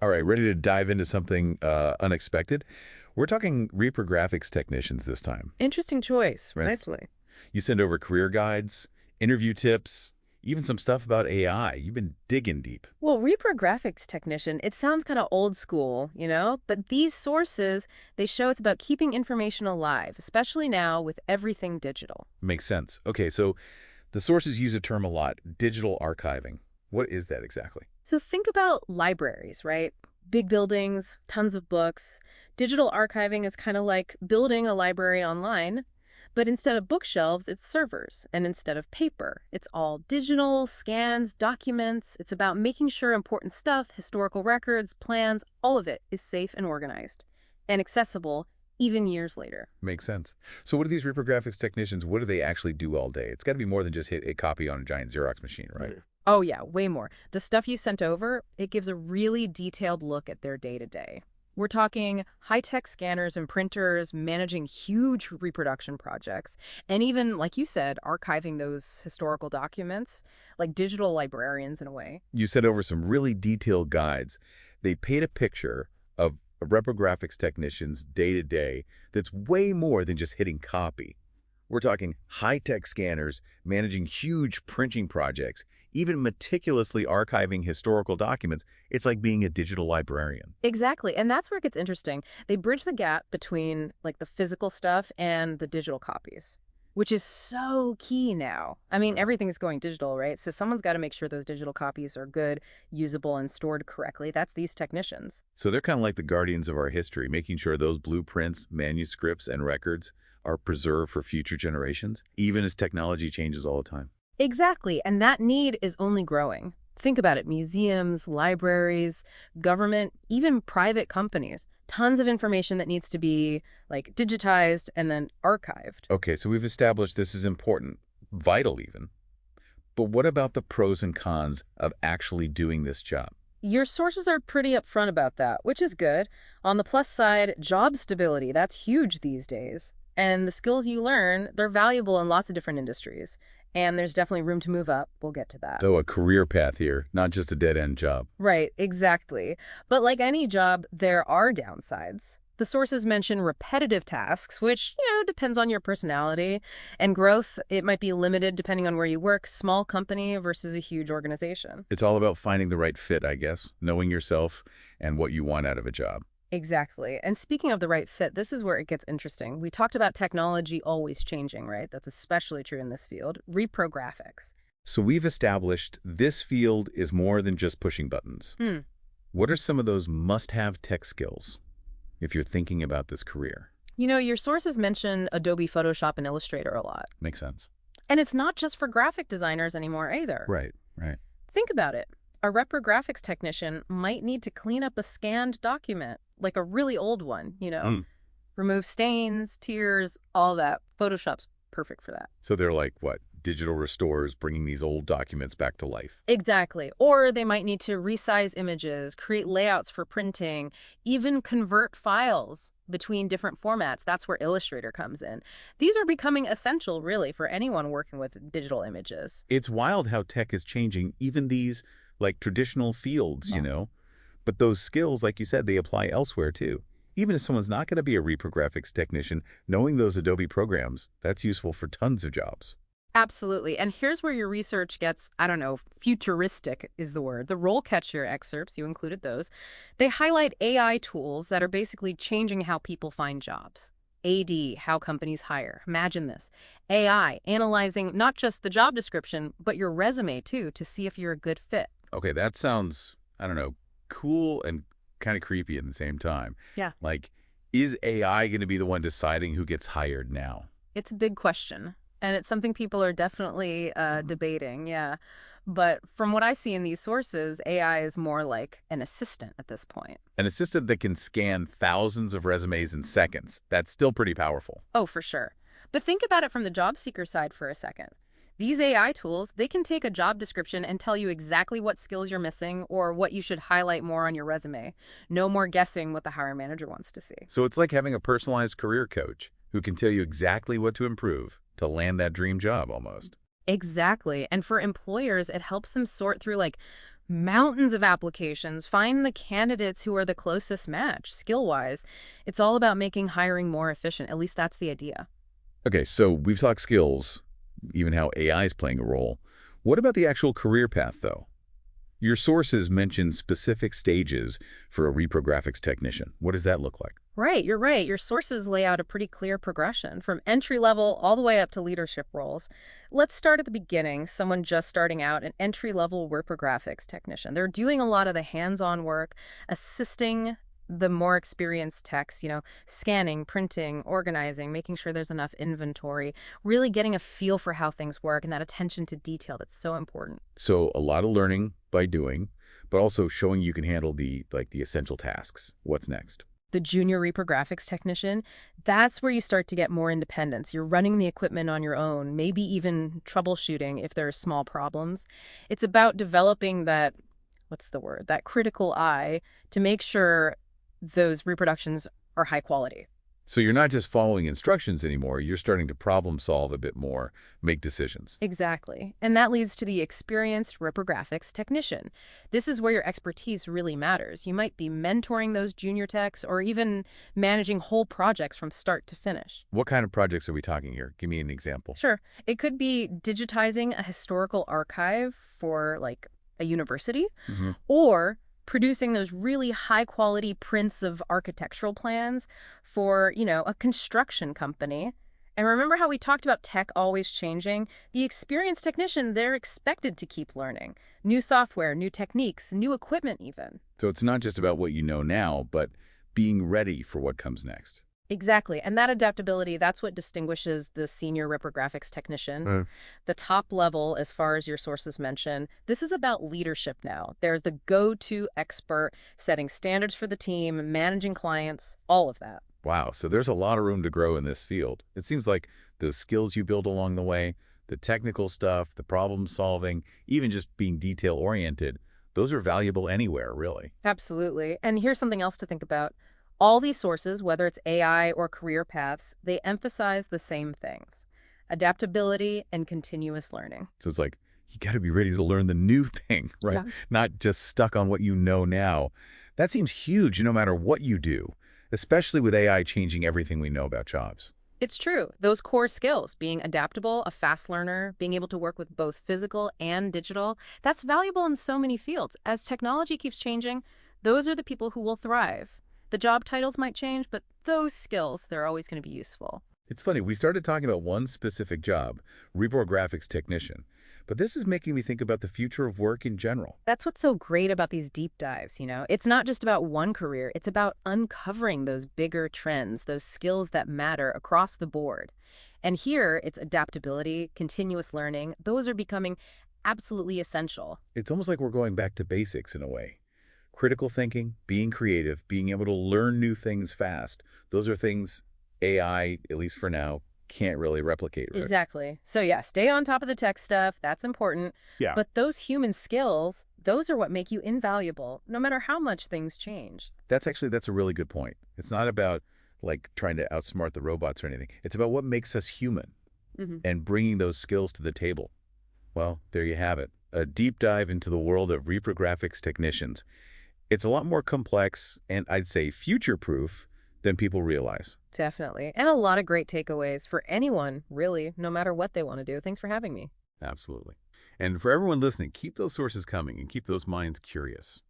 All right, ready to dive into something unexpected? We're talking reprographics technicians this time, Interesting choice, right? rightfully. You send over career guides, interview tips, even some stuff about AI. You've been digging deep. Well, reprographics technician, it sounds kind of old school, but these sources, they show it's about keeping information alive, especially now with everything digital. Makes sense. Okay, so the sources use a term a lot, digital archiving. What is that exactly? So think about libraries, right? Big buildings, tons of books. Digital archiving is kind of like building a library online, but instead of bookshelves, it's servers. And instead of paper, it's all digital, scans, documents. It's about making sure important stuff, historical records, plans, all of it is safe and organized and accessible even years later. Makes sense. So what do these reprographics technicians, what do they actually do all day? It's got to be more than just hit a copy on a giant Xerox machine, right? Oh yeah, way more. The stuff you sent over, it gives a really detailed look at their day-to-day. We're talking high-tech scanners and printers, managing huge reproduction projects, and even, like you said, archiving those historical documents, like digital librarians in a way. You sent over some really detailed guides. They paint a picture of a reprographics technician's day-to-day that's way more than just hitting copy. We're talking high-tech scanners, managing huge printing projects, even meticulously archiving historical documents. It's like being a digital librarian. Exactly, and that's where it gets interesting. They bridge the gap between like the physical stuff and the digital copies, which is so key now. I mean, everything's going digital, right? So someone's got to make sure those digital copies are good, usable, and stored correctly. That's these technicians. So they're kind of like the guardians of our history, making sure those blueprints, manuscripts, and records are preserved for future generations, even as technology changes all the time. Exactly, and that need is only growing. Think about it, museums, libraries, government, even private companies. Tons of information that needs to be like digitized and then archived. Okay, so we've established this is important, vital even. But what about the pros and cons of actually doing this job? Your sources are pretty upfront about that, which is good. On the plus side, job stability, that's huge these days. And the skills you learn, they're valuable in lots of different industries. And there's definitely room to move up. We'll get to that. So a career path here, not just a dead-end job. Right, exactly. But like any job, there are downsides. The sources mention repetitive tasks, which, depends on your personality. And growth, it might be limited depending on where you work, small company versus a huge organization. It's all about finding the right fit, I guess, knowing yourself and what you want out of a job. Exactly. And speaking of the right fit, this is where it gets interesting. We talked about technology always changing, right? That's especially true in this field. Reprographics. So we've established this field is more than just pushing buttons. Hmm. What are some of those must-have tech skills if you're thinking about this career? Your sources mention Adobe Photoshop and Illustrator a lot. Makes sense. And it's not just for graphic designers anymore either. Right, right. Think about it. A reprographics technician might need to clean up a scanned document, like a really old one. Remove stains, tears, all that. Photoshop's perfect for that. So they're like, what, digital restorers bringing these old documents back to life? Exactly. Or they might need to resize images, create layouts for printing, even convert files between different formats. That's where Illustrator comes in. These are becoming essential, really, for anyone working with digital images. It's wild how tech is changing even these, like, traditional fields, But those skills, like you said, they apply elsewhere, too. Even if someone's not going to be a reprographics technician, knowing those Adobe programs, that's useful for tons of jobs. Absolutely. And here's where your research gets, I don't know, futuristic is the word. The RoleCatcher excerpts, you included those, they highlight AI tools that are basically changing how people find jobs. AD, how companies hire. Imagine this. AI analyzing not just the job description, but your resume, too, to see if you're a good fit. Okay, that sounds, I don't know, cool and kind of creepy at the same time. Yeah. Like, is AI going to be the one deciding who gets hired now? It's a big question. And it's something people are definitely debating, yeah. But from what I see in these sources, AI is more like an assistant at this point. An assistant that can scan thousands of resumes in seconds. That's still pretty powerful. Oh, for sure. But think about it from the job seeker side for a second. These AI tools, they can take a job description and tell you exactly what skills you're missing or what you should highlight more on your resume. No more guessing what the hiring manager wants to see. So it's like having a personalized career coach who can tell you exactly what to improve to land that dream job almost. Exactly. And for employers, it helps them sort through like Mountains of applications. Find the candidates who are the closest match, skill-wise. It's all about making hiring more efficient. At least that's the idea. Okay, so we've talked skills, even how AI is playing a role. What about the actual career path, though? Your sources mention specific stages for a reprographics technician. What does that look like? Right, you're right. Your sources lay out a pretty clear progression from entry level all the way up to leadership roles. Let's start at the beginning. Someone just starting out, an entry level reprographics technician. They're doing a lot of the hands-on work, assisting the more experienced techs, scanning, printing, organizing, making sure there's enough inventory, really getting a feel for how things work and that attention to detail that's so important. So a lot of learning by doing, but also showing you can handle the essential tasks. What's next? The junior reprographics technician, that's where you start to get more independence. You're running the equipment on your own, maybe even troubleshooting if there are small problems. It's about developing that, what's the word, that critical eye to make sure those reproductions are high quality. So you're not just following instructions anymore, you're starting to problem solve a bit more, make decisions. Exactly. And that leads to the experienced reprographics technician. This is where your expertise really matters. You might be mentoring those junior techs or even managing whole projects from start to finish. What kind of projects are we talking here? Give me an example. Sure. It could be digitizing a historical archive for like a university Hmm. or producing those really high quality prints of architectural plans for, a construction company. And remember how we talked about tech always changing? The experienced technician, they're expected to keep learning. New software, new techniques, new equipment even. So it's not just about what you know now, but being ready for what comes next. Exactly. And that adaptability, that's what distinguishes the senior reprographics technician. The top level, as far as your sources mention, this is about leadership now. They're the go-to expert, setting standards for the team, managing clients, all of that. Wow, so there's a lot of room to grow in this field. It seems like the skills you build along the way, the technical stuff, the problem solving, even just being detail-oriented, those are valuable anywhere, really. Absolutely. And here's something else to think about. All these sources, whether it's AI or career paths, they emphasize the same things: adaptability and continuous learning. So it's like, you got to be ready to learn the new thing, right? Yeah. Not just stuck on what you know now. That seems huge no matter what you do, especially with AI changing everything we know about jobs. It's true. Those core skills, being adaptable, a fast learner, being able to work with both physical and digital, that's valuable in so many fields. As technology keeps changing, those are the people who will thrive. The job titles might change, but those skills, they're always going to be useful. It's funny, we started talking about one specific job, reprographics technician, but this is making me think about the future of work in general. That's what's so great about these deep dives. It's not just about one career. It's about uncovering those bigger trends, those skills that matter across the board. And here, it's adaptability, continuous learning. Those are becoming absolutely essential. It's almost like we're going back to basics in a way. Critical thinking, being creative, being able to learn new things fast, those are things AI, at least for now, can't really replicate, right? Exactly. So yeah, stay on top of the tech stuff. That's important. Yeah. But those human skills, those are what make you invaluable, no matter how much things change. That's a really good point. It's not about like trying to outsmart the robots or anything. It's about what makes us human and bringing those skills to the table. Well, there you have it. A deep dive into the world of reprographics technicians. It's a lot more complex and I'd say future-proof than people realize. Definitely. And a lot of great takeaways for anyone, really, no matter what they want to do. Thanks for having me. Absolutely. And for everyone listening, keep those sources coming and keep those minds curious.